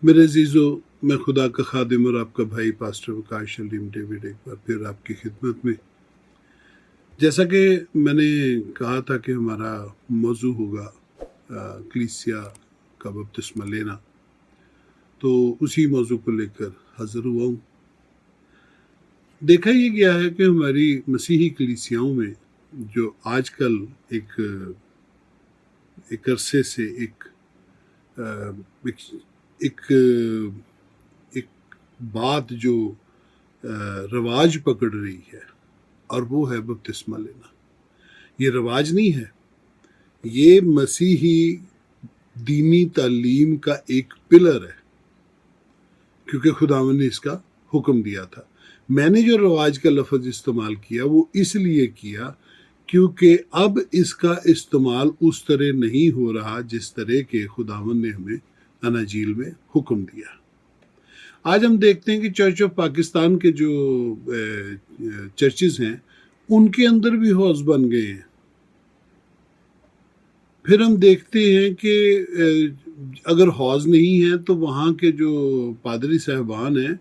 میرے عزیزو، میں خدا کا خادم اور آپ کا بھائی پاسٹر وقاش علیم ڈیوڈ ایک بار پھر آپ کی خدمت میں. جیسا کہ میں نے کہا تھا کہ ہمارا موضوع ہوگا کلیسیا کا بپتسمہ لینا، تو اسی موضوع کو لے کر حاضر ہوا ہوں. دیکھا یہ گیا ہے کہ ہماری مسیحی کلیسیاؤں میں جو آج کل ایک عرصے سے ایک بات جو رواج پکڑ رہی ہے، اور وہ ہے بپتسمہ لینا. یہ رواج نہیں ہے، یہ مسیحی دینی تعلیم کا ایک پلر ہے، کیونکہ خداوند نے اس کا حکم دیا تھا. میں نے جو رواج کا لفظ استعمال کیا وہ اس لیے کیا کیونکہ اب اس کا استعمال اس طرح نہیں ہو رہا جس طرح کے خداوند نے ہمیں اناجیل میں حکم دیا. آج ہم دیکھتے ہیں کہ چرچ آف پاکستان کے جو چرچز ہیں ان کے اندر بھی حوض بن گئے ہیں. پھر ہم دیکھتے ہیں کہ اگر حوض نہیں ہے تو وہاں کے جو پادری صاحبان ہیں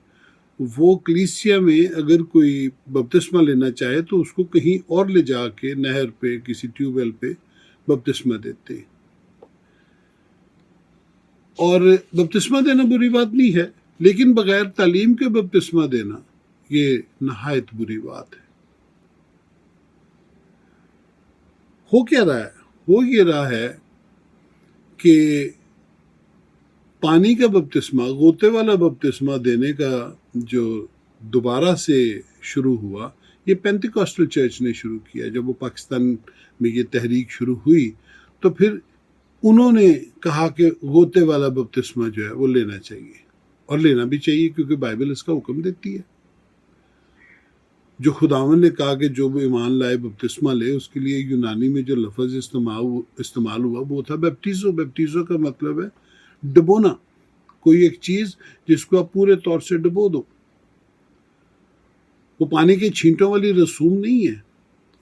وہ کلیسیا میں اگر کوئی بپتسمہ لینا چاہے تو اس کو کہیں اور لے جا کے نہر پہ کسی ٹیوب ویل پہ بپتسمہ دیتے ہیں. اور بپتسمہ دینا بری بات نہیں ہے، لیکن بغیر تعلیم کے بپتسمہ دینا یہ نہایت بری بات ہے. ہو کیا رہا ہے؟ ہو یہ رہا ہے کہ پانی کا بپتسمہ، غوطے والا بپتسمہ دینے کا جو دوبارہ سے شروع ہوا، یہ پینتیکوسٹل چرچ نے شروع کیا. جب وہ پاکستان میں یہ تحریک شروع ہوئی تو پھر انہوں نے کہا کہ غوطے والا بپتسمہ جو ہے وہ لینا چاہیے، اور لینا بھی چاہیے کیونکہ بائبل اس کا حکم دیتی ہے. جو خداوند نے کہا کہ جو وہ ایمان لائے بپتسمہ لے، اس کے لیے یونانی میں جو لفظ استعمال ہوا وہ تھا بیپٹیزو. بیپٹیزو کا مطلب ہے ڈبونا، کوئی ایک چیز جس کو آپ پورے طور سے ڈبو دو. وہ پانی کے چھینٹوں والی رسوم نہیں ہے،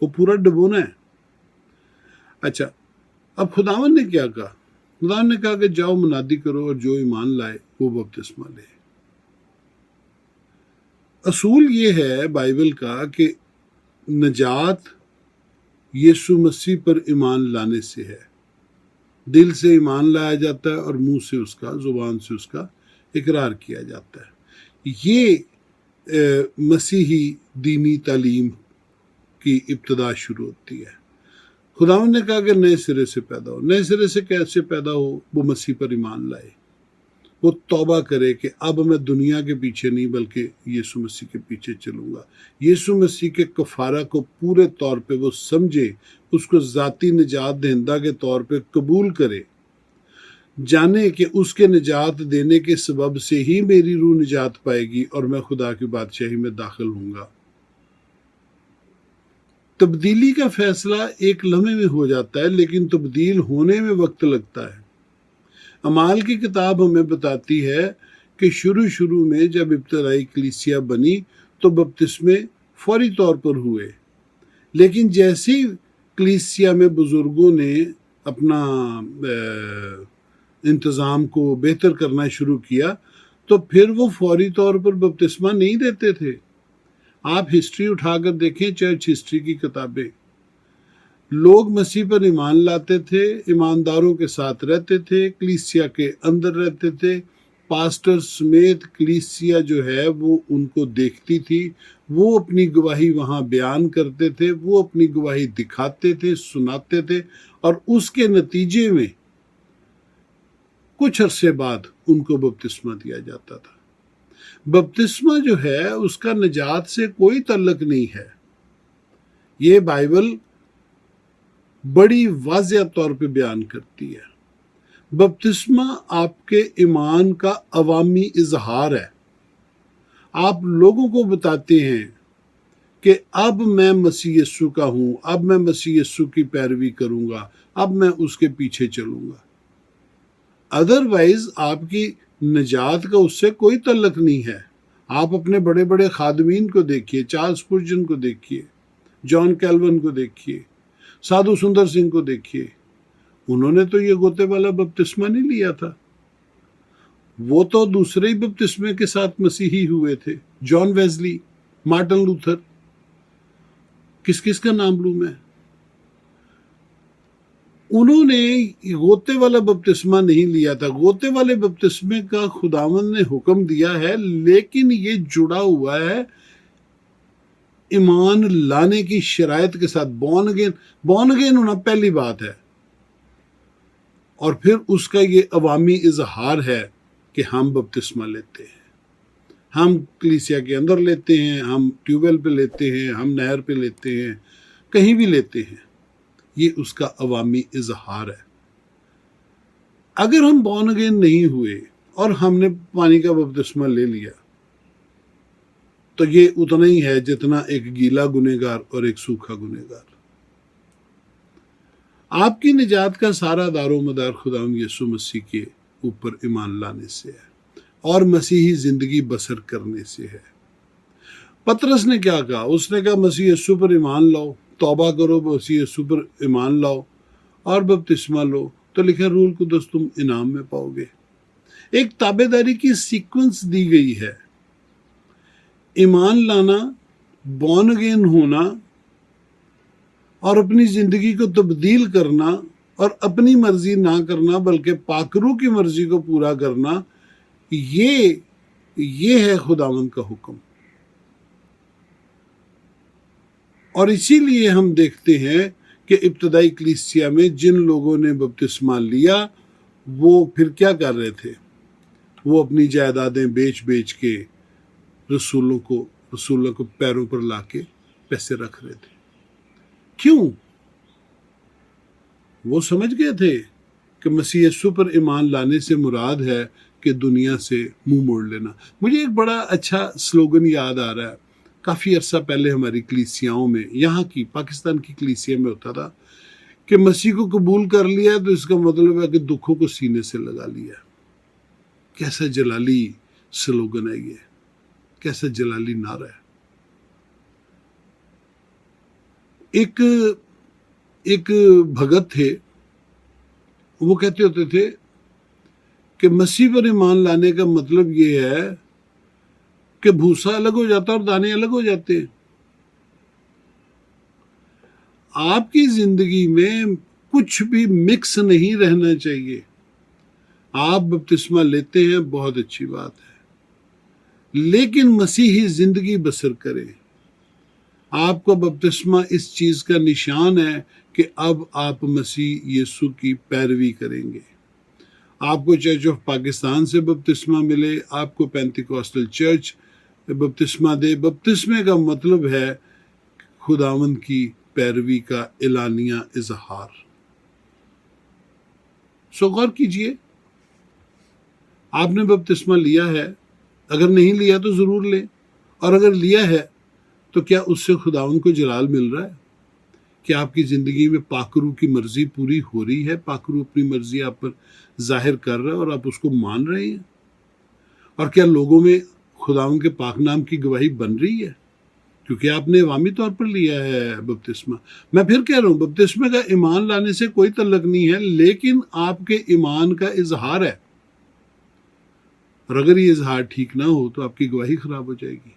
وہ پورا ڈبونا ہے. اچھا، اب خداوند نے کیا کہا؟ خداوند نے کہا کہ جاؤ منادی کرو اور جو ایمان لائے وہ بپتسمہ لے. اصول یہ ہے بائبل کا کہ نجات یسوع مسیح پر ایمان لانے سے ہے. دل سے ایمان لایا جاتا ہے اور منہ سے اس کا، زبان سے اس کا اقرار کیا جاتا ہے. یہ مسیحی دینی تعلیم کی ابتدا شروع ہوتی ہے. خداوند نے کہا کہ نئے سرے سے پیدا ہو. نئے سرے سے کیسے پیدا ہو؟ وہ مسیح پر ایمان لائے، وہ توبہ کرے کہ اب میں دنیا کے پیچھے نہیں بلکہ یسوع مسیح کے پیچھے چلوں گا. یسوع مسیح کے کفارہ کو پورے طور پہ وہ سمجھے، اس کو ذاتی نجات دہندہ کے طور پہ قبول کرے، جانے کہ اس کے نجات دینے کے سبب سے ہی میری روح نجات پائے گی اور میں خدا کی بادشاہی میں داخل ہوں گا. تبدیلی کا فیصلہ ایک لمحے میں ہو جاتا ہے، لیکن تبدیل ہونے میں وقت لگتا ہے. اعمال کی کتاب ہمیں بتاتی ہے کہ شروع میں جب ابتدائی کلیسیا بنی تو بپتسمے فوری طور پر ہوئے، لیکن جیسے ہی کلیسیا میں بزرگوں نے اپنا انتظام کو بہتر کرنا شروع کیا تو پھر وہ فوری طور پر بپتسمہ نہیں دیتے تھے. آپ ہسٹری اٹھا کر دیکھیں، چرچ ہسٹری کی کتابیں، لوگ مسیح پر ایمان لاتے تھے، ایمانداروں کے ساتھ رہتے تھے، کلیسیا کے اندر رہتے تھے، پاسٹر سمیت کلیسیا جو ہے وہ ان کو دیکھتی تھی، وہ اپنی گواہی وہاں بیان کرتے تھے، وہ اپنی گواہی دکھاتے تھے، سناتے تھے، اور اس کے نتیجے میں کچھ عرصے بعد ان کو بپتسمہ دیا جاتا تھا. بپتسمہ جو ہے اس کا نجات سے کوئی تعلق نہیں ہے. یہ بائبل بڑی واضح طور پہ بیان کرتی ہے. بپتسمہ آپ کے ایمان کا عوامی اظہار ہے. آپ لوگوں کو بتاتے ہیں کہ اب میں مسیح یسوع کا ہوں، اب میں مسیح یسوع کی پیروی کروں گا، اب میں اس کے پیچھے چلوں گا. ادروائز آپ کی نجات کا اس سے کوئی تعلق نہیں ہے. آپ اپنے بڑے بڑے خادمین کو دیکھیے، چارلس اسپرجن کو دیکھیے، جان کیلون کو دیکھیے، سادھو سندر سنگھ کو دیکھیے. انہوں نے تو یہ غوطے والا بپتسمہ نہیں لیا تھا. وہ تو دوسرے ہی بپتسمے کے ساتھ مسیحی ہوئے تھے، جان ویزلی، مارٹن لوتھر، کس کس کا نام لوں میں؟ انہوں نے غوطے والا بپتسمہ نہیں لیا تھا. غوطے والے بپتسمے کا خداوند نے حکم دیا ہے، لیکن یہ جڑا ہوا ہے ایمان لانے کی شرائط کے ساتھ. بورن اگین ہونا پہلی بات ہے، اور پھر اس کا یہ عوامی اظہار ہے کہ ہم بپتسمہ لیتے ہیں، ہم کلیسیا کے اندر لیتے ہیں، ہم ٹیوب ویل پہ لیتے ہیں، ہم نہر پہ لیتے ہیں، کہیں بھی لیتے ہیں. یہ اس کا عوامی اظہار ہے. اگر ہم بورن اگین نہیں ہوئے اور ہم نے پانی کا بپتسمہ لے لیا تو یہ اتنا ہی ہے جتنا ایک گیلا گنہگار اور ایک سوکھا گنہگار. آپ کی نجات کا سارا دار و مدار خداوند یسوع مسیح کے اوپر ایمان لانے سے ہے اور مسیحی زندگی بسر کرنے سے ہے. پطرس نے کیا کہا؟ اس نے کہا مسیح یسوع پر ایمان لاؤ، توبہ کرو، مسیح یسوع پر ایمان لاؤ اور بپتسمہ لو، تو لکھا روح القدس تم انعام میں پاؤ گے. ایک تابع داری کی سیکوینس دی گئی ہے. ایمان لانا، بورن اگین ہونا اور اپنی زندگی کو تبدیل کرنا اور اپنی مرضی نہ کرنا بلکہ پاکرو کی مرضی کو پورا کرنا، یہ ہے خداوند کا حکم. اور اسی لیے ہم دیکھتے ہیں کہ ابتدائی کلیسیا میں جن لوگوں نے بپتسمہ لیا وہ پھر کیا کر رہے تھے؟ وہ اپنی جائیدادیں بیچ کے رسولوں کو پیروں پر لا کے پیسے رکھ رہے تھے. کیوں؟ وہ سمجھ گئے تھے کہ مسیح یسوع پر ایمان لانے سے مراد ہے کہ دنیا سے منہ موڑ لینا. مجھے ایک بڑا اچھا سلوگن یاد آ رہا ہے. کافی عرصہ پہلے ہماری کلیسیاؤں میں، یہاں کی پاکستان کی کلیسیا میں ہوتا تھا کہ مسیح کو قبول کر لیا تو اس کا مطلب ہے کہ دکھوں کو سینے سے لگا لیا. کیسا جلالی سلوگن ہے یہ، کیسا جلالی نعرہ ہے. ایک بھگت تھے، وہ کہتے ہوتے تھے کہ مسیح پر ایمان لانے کا مطلب یہ ہے کہ بھوسا الگ ہو جاتا اور دانے الگ ہو جاتے ہیں. آپ کی زندگی میں کچھ بھی مکس نہیں رہنا چاہیے. آپ بپتسمہ لیتے ہیں، بہت اچھی بات ہے، لیکن مسیحی زندگی بسر کریں. آپ کا بپتسمہ اس چیز کا نشان ہے کہ اب آپ مسیح یسوع کی پیروی کریں گے. آپ کو چرچ آف پاکستان سے بپتسمہ ملے، آپ کو پینتیکوسٹل چرچ بپتسمہ دے، بپتسمے کا مطلب ہے خداوند کی پیروی کا اعلانیہ اظہار. سو غور کیجئے، آپ نے بپتسمہ لیا ہے، اگر نہیں لیا تو ضرور لیں، اور اگر لیا ہے تو کیا اس سے خداوند کو جلال مل رہا ہے؟ کیا آپ کی زندگی میں پاکرو کی مرضی پوری ہو رہی ہے؟ پاکرو اپنی مرضی آپ پر ظاہر کر رہا ہے اور آپ اس کو مان رہے ہیں؟ اور کیا لوگوں میں خداوند کے پاک نام کی گواہی بن رہی ہے؟ کیونکہ آپ نے عوامی طور پر لیا ہے بپتسمہ. میں پھر کہہ رہا ہوں، بپتسمہ کا ایمان لانے سے کوئی تعلق نہیں ہے، لیکن آپ کے ایمان کا اظہار ہے، اور اگر یہ اظہار ٹھیک نہ ہو تو آپ کی گواہی خراب ہو جائے گی،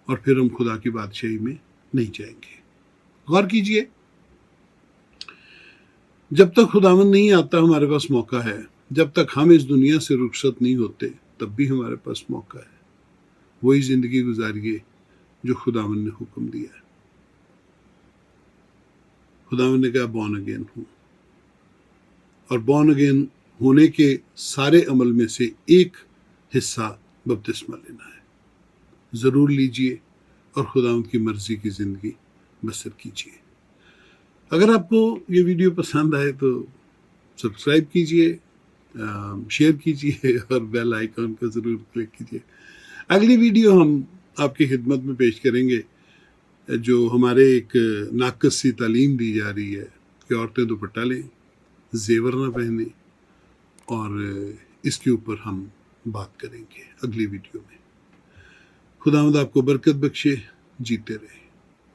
اور پھر ہم خدا کی بادشاہی میں نہیں جائیں گے. غور کیجئے، جب تک خداوند نہیں آتا ہمارے پاس موقع ہے، جب تک ہم اس دنیا سے رخصت نہیں ہوتے تب بھی ہمارے پاس موقع ہے. وہی زندگی گزاریے جو خداوند نے حکم دیا ہے. خداوند نے کہا بورن اگین ہوں، اور بورن اگین ہونے کے سارے عمل میں سے ایک حصہ بپتسمہ لینا ہے. ضرور لیجئے اور خداوند کی مرضی کی زندگی بسر کیجئے. اگر آپ کو یہ ویڈیو پسند آئے تو سبسکرائب کیجئے، شیئر کیجئے اور بیل آئیکن کا ضرور کلک کیجئے. اگلی ویڈیو ہم آپ کی خدمت میں پیش کریں گے جو ہمارے ایک ناقص سی تعلیم دی جا رہی ہے کہ عورتیں دوپٹہ لیں، زیور نہ پہنیں، اور اس کے اوپر ہم بات کریں گے اگلی ویڈیو میں. خداوند آپ کو برکت بخشے، جیتے رہیں.